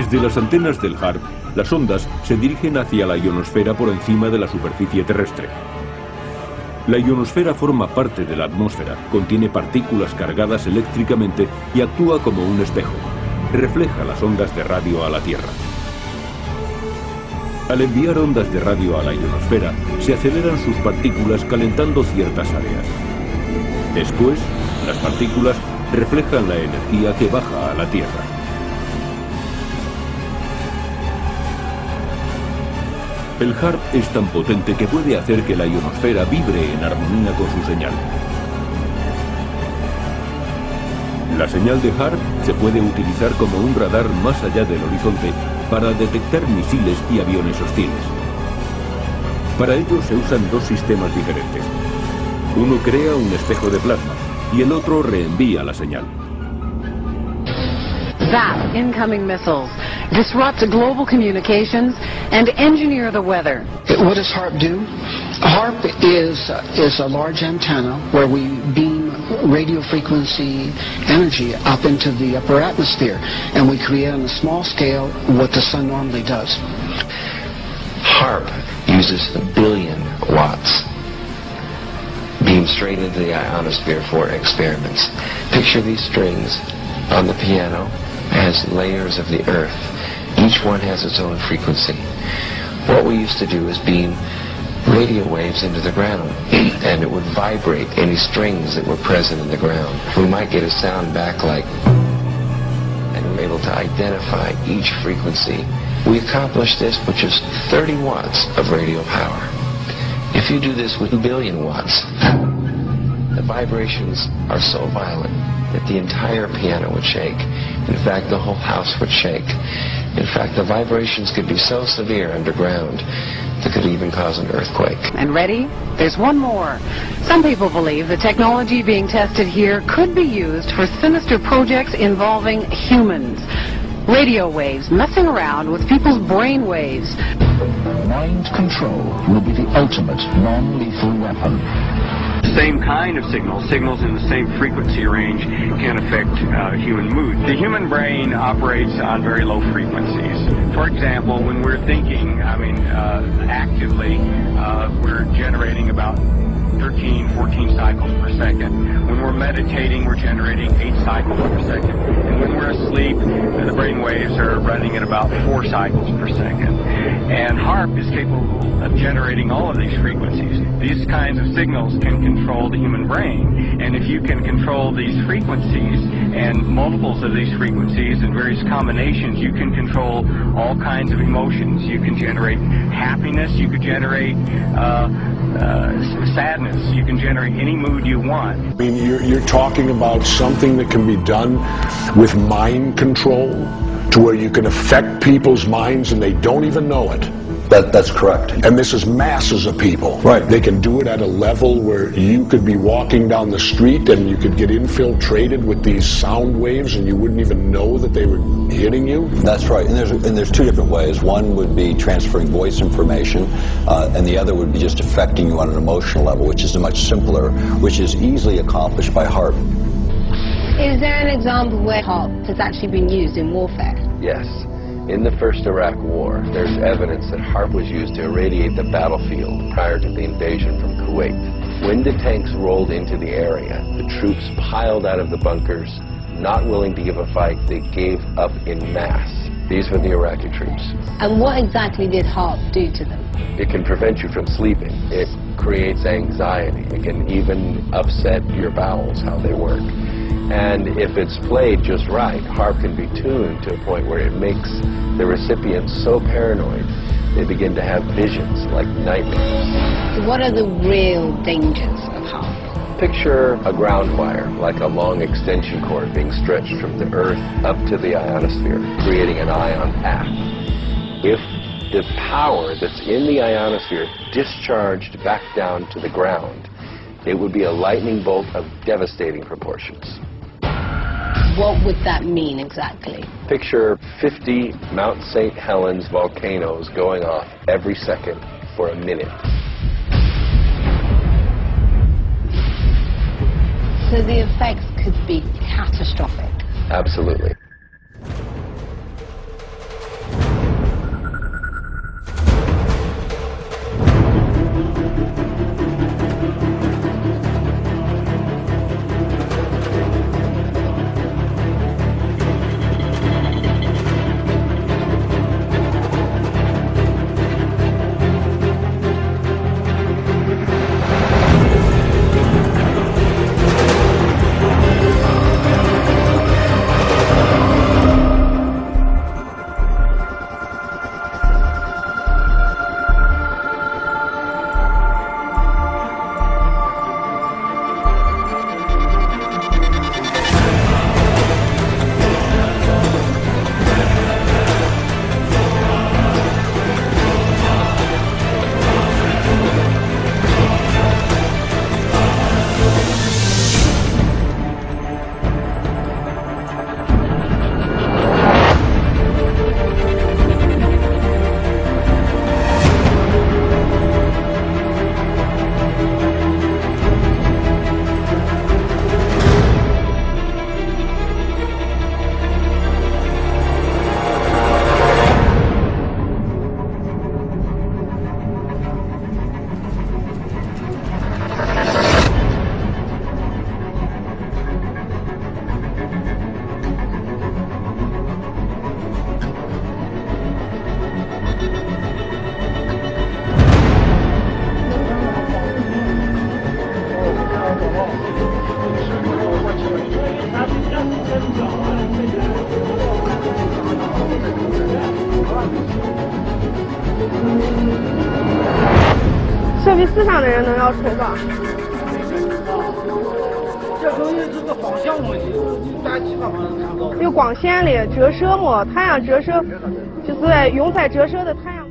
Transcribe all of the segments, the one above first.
Desde las antenas del HARP, las ondas se dirigen hacia la ionosfera por encima de la superficie terrestre. La ionosfera forma parte de la atmósfera, contiene partículas cargadas eléctricamente y actúa como un espejo. Refleja las ondas de radio a la Tierra. Al enviar ondas de radio a la ionosfera, se aceleran sus partículas calentando ciertas áreas. Después, las partículas reflejan la energía que baja a la Tierra. El HARP es tan potente que puede hacer que la ionosfera vibre en armonía con su señal. La señal de HARP se puede utilizar como un radar más allá del horizonte para detectar misiles y aviones hostiles. Para ello se usan dos sistemas diferentes. Uno crea un espejo de plasma y el otro reenvía la señal. Zap incoming missiles, disrupt global communications, and engineer the weather. What does HARP do? HARP is a large antenna where we beam radio frequency energy up into the upper atmosphere, and we create on a small scale what the sun normally does. HARP uses 1 billion watts beamed straight into the ionosphere for experiments. Picture these strings on the piano as layers of the earth. Each one has its own frequency. What we used to do is beam radio waves into the ground, and it would vibrate any strings that were present in the ground. We might get a sound back like, and we're able to identify each frequency. We accomplished this with just 30 watts of radio power. If you do this with 1 billion watts, the vibrations are so violent that the entire piano would shake. In fact, the whole house would shake. In fact, the vibrations could be so severe underground that could even cause an earthquake. And ready? There's one more. Some people believe the technology being tested here could be used for sinister projects involving humans. Radio waves messing around with people's brain waves. Mind control will be the ultimate non-lethal weapon. Same kind of signals in the same frequency range can affect human mood. The human brain operates on very low frequencies. For example, when we're thinking, actively, we're generating about 13, 14 cycles per second. When we're meditating, we're generating 8 cycles per second. And when we're asleep, the brain waves are running at about 4 cycles per second. And HARP is capable of generating all of these frequencies. These kinds of signals can control the human brain. And if you can control these frequencies and multiples of these frequencies and various combinations, you can control all kinds of emotions. You can generate happiness, you can generate sadness, you can generate any mood you want. I mean, you're talking about something that can be done with mind control, to where you can affect people's minds and they don't even know it. That's correct. And this is masses of people. Right. They can do it at a level where you could be walking down the street and you could get infiltrated with these sound waves and you wouldn't even know that they were hitting you. That's right. And there's two different ways. One would be transferring voice information, and the other would be just affecting you on an emotional level, which is much simpler, which is easily accomplished by HARP. Is there an example where HARP has actually been used in warfare? Yes. In the first Iraq War, there's evidence that HARP was used to irradiate the battlefield prior to the invasion from Kuwait. When the tanks rolled into the area, the troops piled out of the bunkers, not willing to give a fight. They gave up in mass. These were the Iraqi troops. And what exactly did HARP do to them? It can prevent you from sleeping. It creates anxiety. It can even upset your bowels, how they work. And if it's played just right, HARP can be tuned to a point where it makes the recipient so paranoid they begin to have visions like nightmares. So what are the real dangers of HARP? Picture a ground wire, like a long extension cord being stretched from the Earth up to the ionosphere, creating an ion path. If the power that's in the ionosphere discharged back down to the ground, it would be a lightning bolt of devastating proportions. What would that mean exactly? Picture 50 Mount St. Helens volcanoes going off every second for a minute. So the effects could be catastrophic. Absolutely. 思上的人能要筹吧。这东西是个方向问题，大气方面看不到。有光线的折射嘛，太阳折射就是用在折射的太阳。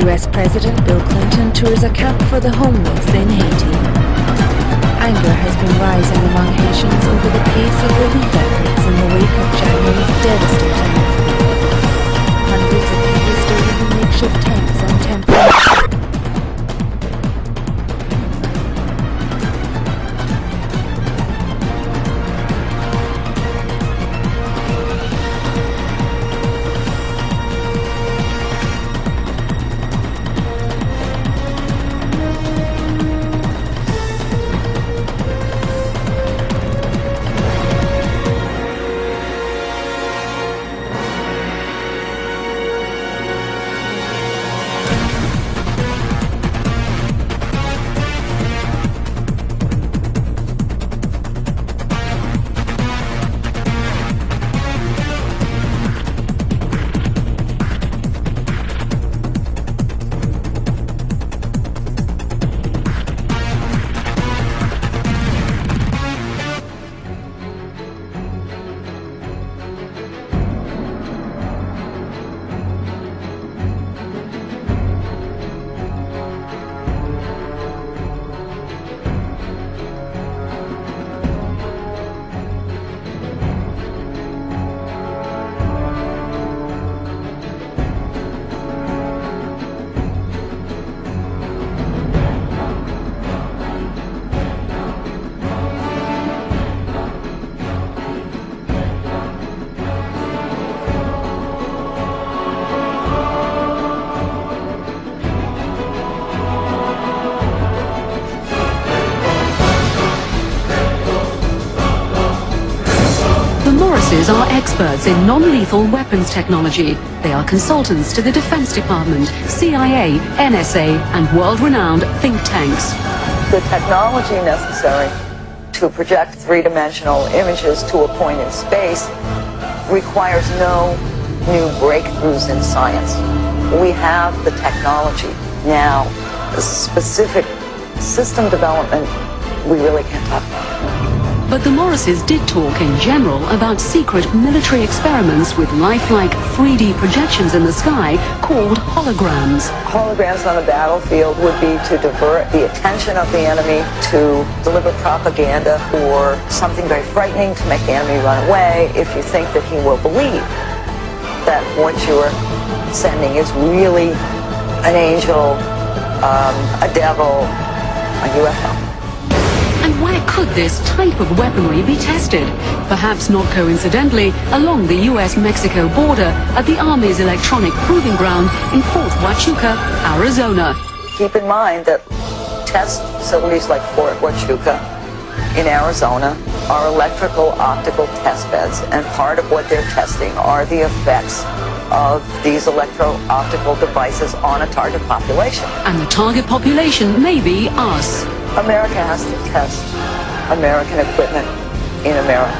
US President Bill Clinton tours a camp for the homeless in Haiti. Anger has been rising among Haitians over the pace of relief efforts in the wake of January's devastating earthquake. Hundreds of people stayed in makeshift tents and temporary. Are experts in non-lethal weapons technology. They are consultants to the Defense Department, CIA, NSA, and world-renowned think tanks. The technology necessary to project three-dimensional images to a point in space requires no new breakthroughs in science. We have the technology. Now, the specific system development, we really can't talk about. But the Morrises did talk in general about secret military experiments with lifelike 3D projections in the sky called holograms. Holograms on the battlefield would be to divert the attention of the enemy, to deliver propaganda or something very frightening to make the enemy run away if you think that he will believe that what you're sending is really an angel, a devil, a UFO. And where could this type of weaponry be tested? Perhaps not coincidentally, along the US-Mexico border at the Army's electronic proving ground in Fort Huachuca, Arizona. Keep in mind that test facilities like Fort Huachuca in Arizona are electrical optical test beds, and part of what they're testing are the effects of these electro-optical devices on a target population. And the target population may be us. America has to test American equipment in America.